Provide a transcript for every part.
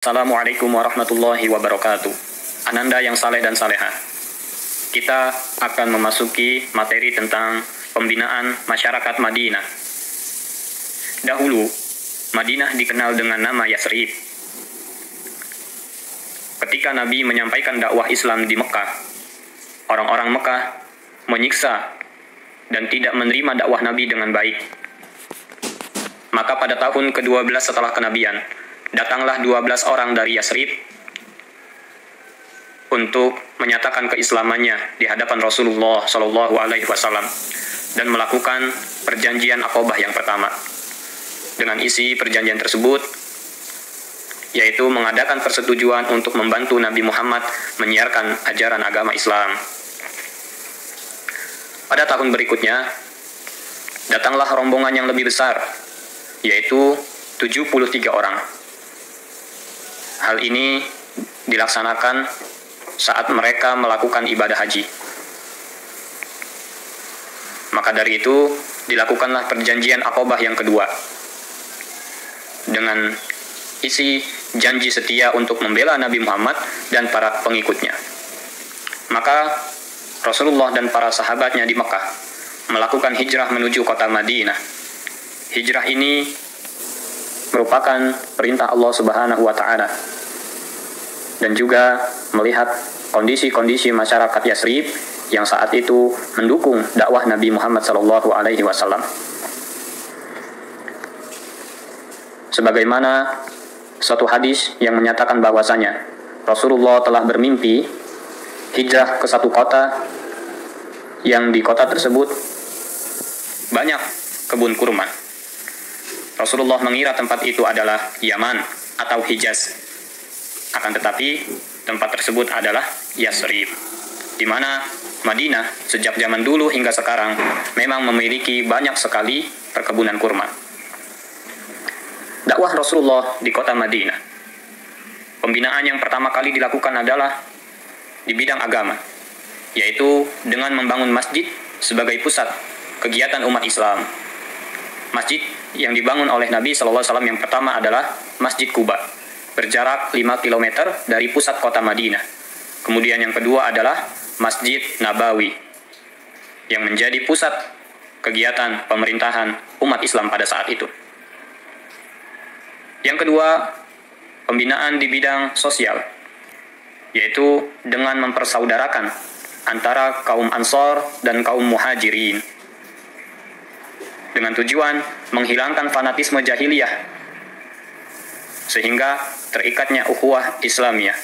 Assalamualaikum warahmatullahi wabarakatuh. Ananda yang saleh dan saleha, kita akan memasuki materi tentang pembinaan masyarakat Madinah. Dahulu, Madinah dikenal dengan nama Yasrib. Ketika Nabi menyampaikan dakwah Islam di Mekah, orang-orang Mekah menyiksa dan tidak menerima dakwah Nabi dengan baik. Maka pada tahun ke-12 setelah kenabian, datanglah 12 orang dari Yasrib untuk menyatakan keislamannya di hadapan Rasulullah Shallallahu Alaihi Wasallam dan melakukan perjanjian Aqabah yang pertama. Dengan isi perjanjian tersebut, yaitu mengadakan persetujuan untuk membantu Nabi Muhammad menyiarkan ajaran agama Islam. Pada tahun berikutnya, datanglah rombongan yang lebih besar, yaitu 73 orang. Hal ini dilaksanakan saat mereka melakukan ibadah haji. Maka dari itu, dilakukanlah perjanjian Aqabah yang kedua, dengan isi janji setia untuk membela Nabi Muhammad dan para pengikutnya. Maka Rasulullah dan para sahabatnya di Mekah melakukan hijrah menuju kota Madinah. Hijrah ini merupakan perintah Allah Subhanahu wa Ta'ala, dan juga melihat kondisi-kondisi masyarakat Yasrib yang saat itu mendukung dakwah Nabi Muhammad Sallallahu Alaihi Wasallam. Sebagaimana suatu hadis yang menyatakan bahwasanya Rasulullah telah bermimpi hijrah ke satu kota, yang di kota tersebut banyak kebun kurma. Rasulullah mengira tempat itu adalah Yaman atau Hijaz. Akan tetapi tempat tersebut adalah Yasrib, di mana Madinah sejak zaman dulu hingga sekarang memang memiliki banyak sekali perkebunan kurma. Dakwah Rasulullah di kota Madinah, pembinaan yang pertama kali dilakukan adalah di bidang agama, yaitu dengan membangun masjid sebagai pusat kegiatan umat Islam. Masjid yang dibangun oleh Nabi SAW yang pertama adalah Masjid Quba, berjarak 5 km dari pusat kota Madinah. Kemudian yang kedua adalah Masjid Nabawi, yang menjadi pusat kegiatan pemerintahan umat Islam pada saat itu. Yang kedua, pembinaan di bidang sosial, yaitu dengan mempersaudarakan antara kaum Ansor dan kaum Muhajirin, dengan tujuan menghilangkan fanatisme jahiliyah sehingga terikatnya ukhuwah Islamiyah.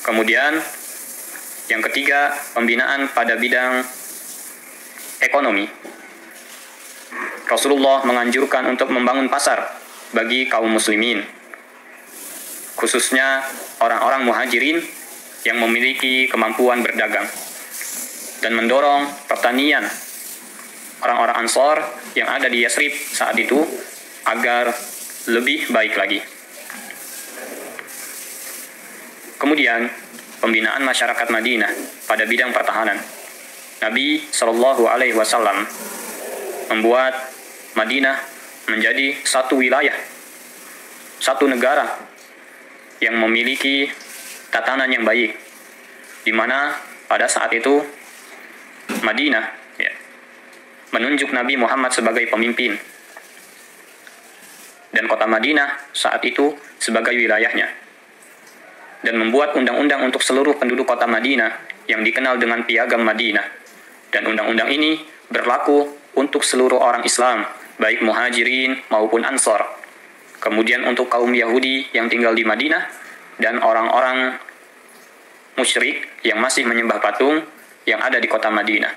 Kemudian yang ketiga, pembinaan pada bidang ekonomi. Rasulullah menganjurkan untuk membangun pasar bagi kaum muslimin, khususnya orang-orang Muhajirin yang memiliki kemampuan berdagang, dan mendorong pertanian orang-orang Ansor yang ada di Yasrib saat itu agar lebih baik lagi. Kemudian, pembinaan masyarakat Madinah pada bidang pertahanan. Nabi Shallallahu Alaihi Wasallam membuat Madinah menjadi satu wilayah, satu negara yang memiliki tatanan yang baik, di mana pada saat itu Madinah menunjuk Nabi Muhammad sebagai pemimpin, dan kota Madinah saat itu sebagai wilayahnya, dan membuat undang-undang untuk seluruh penduduk kota Madinah yang dikenal dengan Piagam Madinah. Dan undang-undang ini berlaku untuk seluruh orang Islam, baik Muhajirin maupun Ansor. Kemudian untuk kaum Yahudi yang tinggal di Madinah dan orang-orang musyrik yang masih menyembah patung yang ada di kota Madinah,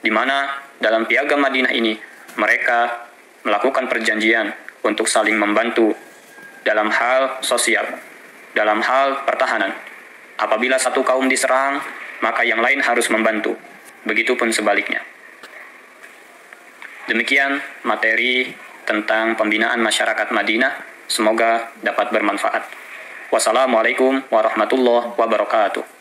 di mana dalam Piagam Madinah ini mereka melakukan perjanjian untuk saling membantu dalam hal sosial, dalam hal pertahanan. Apabila satu kaum diserang, maka yang lain harus membantu. Begitupun sebaliknya. Demikian materi tentang pembinaan masyarakat Madinah. Semoga dapat bermanfaat. Wassalamualaikum warahmatullahi wabarakatuh.